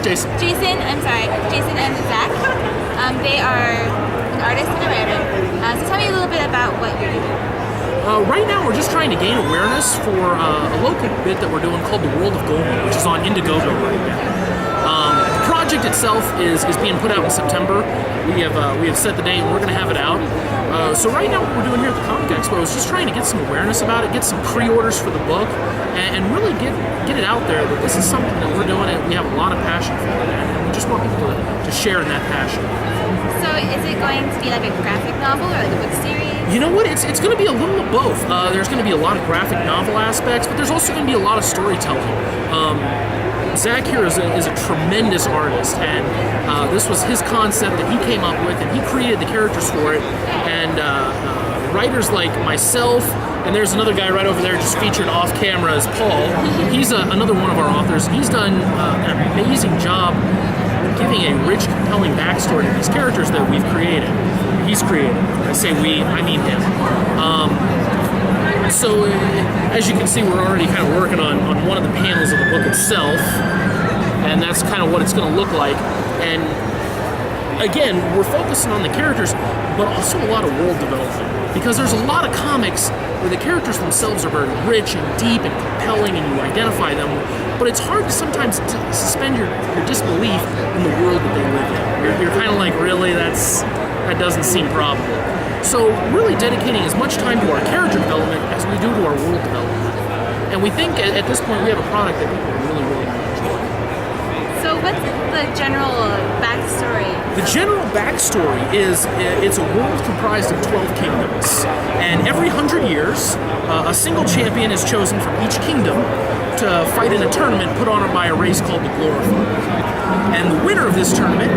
Jason. Jason and Zach. They are an artist and a writer. So tell me a little bit about what you're doing. Right now, we're just trying to gain awareness for a local bit that we're doing called the World of Golma, which is on Indiegogo right now. The project itself is being put out in September. We have set the date, and we're going to have it out. So right now, what we're doing here at the Comic Expo is just trying to get some awareness about it, get some pre-orders for the book, and really get it out there that this is something that we're doing and we have a lot of passion for it, and we just want people to share in that passion. So is it going to be like a graphic novel or like a book series? You know what? It's going to be a little of both. There's going to be a lot of graphic novel aspects, but there's also going to be a lot of storytelling. Zach here is a tremendous artist, and this was his concept that he came up with, and he created the characters for it. And writers like myself, and there's another guy right over there just featured off camera as Paul. He's another one of our authors. He's done an amazing job giving a rich, compelling backstory to these characters that we've created. He's created. I say we, I mean him. So, as you can see, we're already kind of working on one of the panels of the book itself, and that's kind of what it's going to look like. And again, we're focusing on the characters, but also a lot of world development, because there's a lot of comics where the characters themselves are very rich and deep and compelling, and you identify them, but it's hard sometimes to suspend your disbelief in the world that they live in. You're kind of like, really, that doesn't seem probable. So really dedicating as much time to our character development as we do to our world development. And we think at this point we have a product that people really, really enjoy. So what's the general backstory? The general backstory is it's a world comprised of 12 kingdoms. And every 100 years, a single champion is chosen from each kingdom to fight in a tournament put on by a race called the Glorified. And the winner of this tournament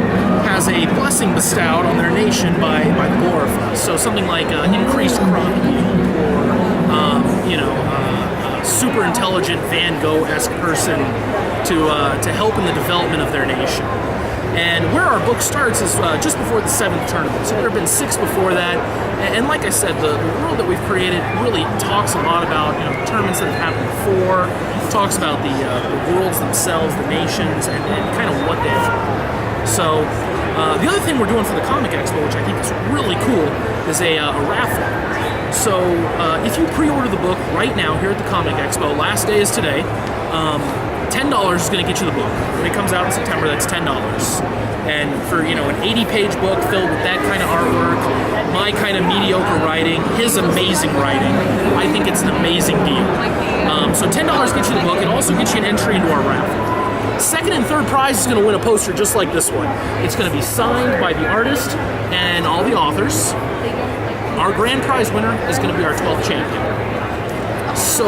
has a blessing bestowed on their nation by the Glorified. So something like increased crop yield, or super intelligent Van Gogh-esque person to help in the development of their nation. And where our book starts is just before the 7th tournament. So there have been 6 before that. And like I said, the world that we've created really talks a lot about the tournaments that have happened before. It talks about the worlds themselves, the nations, and kind of what they are. So the other thing we're doing for the Comic Expo, which I think is really cool, is a raffle. So if you pre-order the book right now here at the Comic Expo, last day is today, $10 is going to get you the book. When it comes out in September, that's $10. And for an 80-page book filled with that kind of artwork, my kind of mediocre writing, his amazing writing, I think it's an amazing deal. So $10 gets you the book. It also gets you an entry into our raffle. Second and third prize is going to win a poster just like this one. It's going to be signed by the artist and all the authors. Our grand prize winner is going to be our 12th champion. So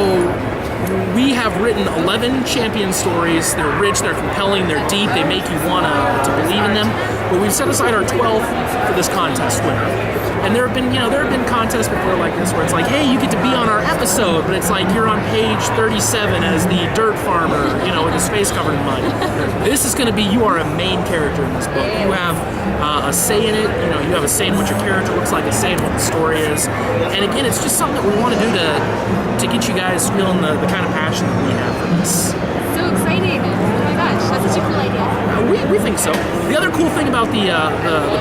we have written 11 champion stories. They're rich, they're compelling, they're deep, they make you want to believe in them. But we've set aside our 12th for this contest winner. And there have been contests before like this where it's like, hey, you get to be on our episode, but it's like you're on page 37 as the dirt farmer, with his face covered in mud. This is going to be, you are a main character in this book. You have a say in it. You have a say in what your character looks like, a say in what the story is. And again, it's just something that we want to do to get you guys feeling the kind of passion that we have for this. So exciting. Oh my gosh, that's such a cool idea. We think so. The other cool thing about the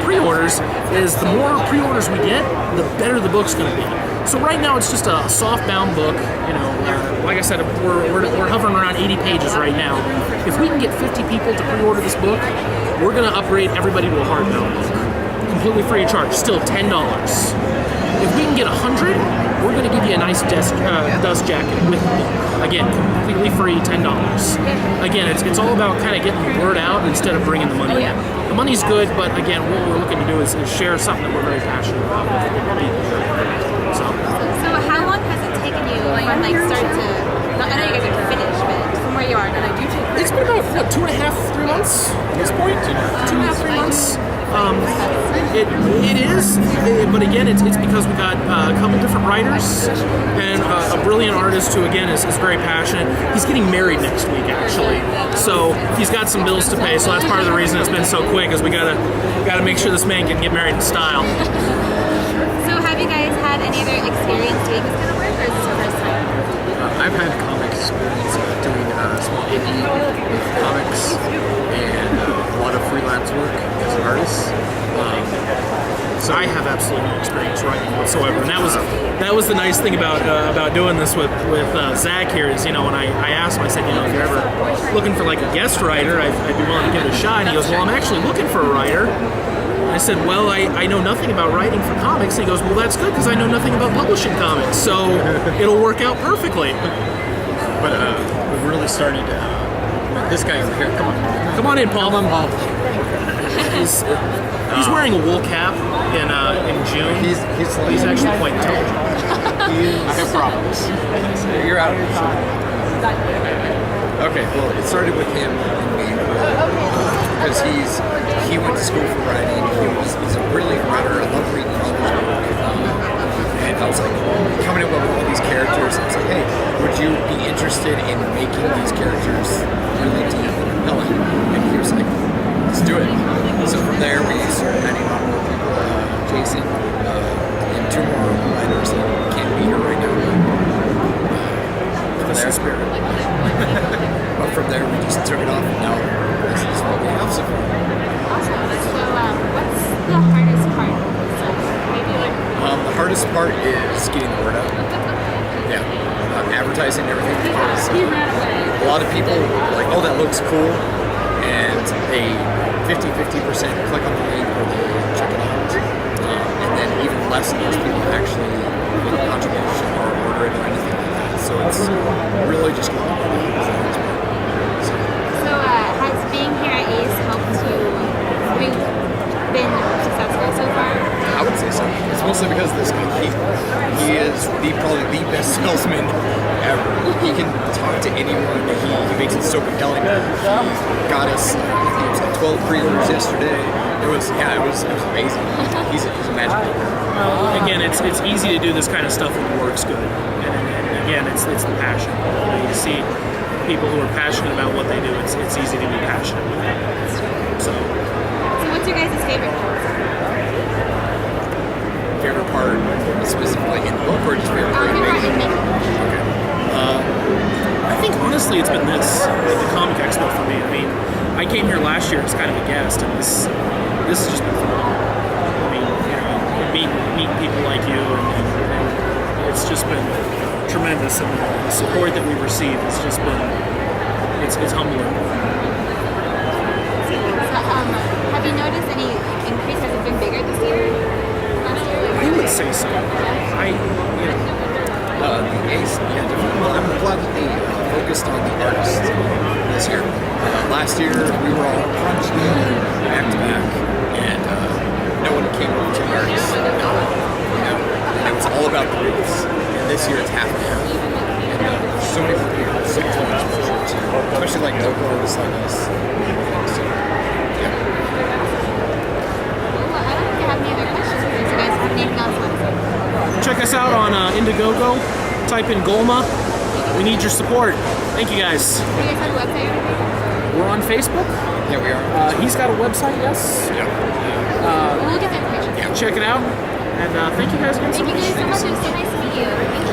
pre-orders is the more pre-orders we get, the better the book's going to be. So right now it's just a soft-bound book. Like I said, we're hovering around 80 pages right now. If we can get 50 people to pre-order this book, we're going to upgrade everybody to a hardbound book, completely free of charge. Still $10. If we can get 100, we're going to give you a nice dust jacket with the book. Again, completely free, $10. Again, it's all about kind of getting the word out instead of bringing the money in. The money's good, but again, what we're looking to do is share something that we're very passionate about with people. So how long has it taken you from start to? I know you guys are finished, but from where you are, it's been about 2.5, 3 months at this point. 2.5, 3 months. It is, but again, it's because we got a couple different writers and a brilliant artist who, again, is very passionate. He's getting married next week, actually, so he's got some bills to pay. So that's part of the reason it's been so quick, is we gotta make sure this man can get married in style. So have you guys had any other experience doing this kind of work, or is this your first time? I've had comic experience doing small indie comics, and whatsoever. And that was the nice thing about doing this with Zach here is, when I asked him, I said, if you're ever looking for like a guest writer, I'd be willing to give it a shot. And he goes, well, I'm actually looking for a writer. I said, well, I know nothing about writing for comics. And he goes, well, that's good because I know nothing about publishing comics, so it'll work out perfectly. But we've really started to. This guy over here, Come on in, Paul. He's wearing a wool cap in June. He's actually quite intelligent. I have problems. You're out of it. Okay, well, it started with him and me because he went to school for writing. He's a brilliant writer. I love reading all his work. And I was like, coming up with all these characters. I was like, hey, would you be interested in making these characters really deep and compelling? And he was like, let's do it. So from there, we started adding on more people. Jason and two more writers that can't be here right now. From there, spirit. But from there, we just took it off, and now this is what we have so far. Awesome. So, what's the hardest part? So maybe like. The hardest part is getting the word out. Yeah, advertising and everything. Because a lot of people are like, oh, that looks cool, and they 50% click on the link or they check it out, and then even less of those people actually make a contribution or order it or anything like that. So it's really just going to be the hardest part. So, has being here at Ace helped to been successful so far? I would say so. It's mostly because of this guy. He is probably the best salesman ever. He can talk to anyone. He makes it so compelling. He got us, I think it was like 12 pre-orders yesterday. It was amazing. He's a magic maker. Again, it's easy to do this kind of stuff when the work's good. And again, it's the passion. You see people who are passionate about what they do. It's easy to be passionate with it. So what's your guys' favorite part? Favorite part, specifically in the book, or just favorite part in making? I think honestly, it's been this the Comic Expo for me. I mean, I came here last year as kind of a guest, and this has just been phenomenal. I mean, meet people like you, and it's just been tremendous, and the support that we've received has just been it's humbling. Have you noticed any increase? Has it been bigger this year? Last year? I would say so. The Ace, yeah, definitely. Well, I'm glad that they focused on the artists this year. Last year, we were all crunched back to back, and no one came over to the artists. And it was all about the booths. And this year, it's half and half. And so many people, so much exposure to, especially like local artists like us. So, yeah. Well, I don't think I have any other questions. Do you guys have anything else? Check us out on Indiegogo. Type in Golma. We need your support. Thank you guys. Do you guys have a website or anything? We're on Facebook. Yeah, we are. He's got a website, yes. Yeah. We'll get the information. Check it out. And thank you guys again so Thank you much. guys so much. It was so nice to meet you. Thank you.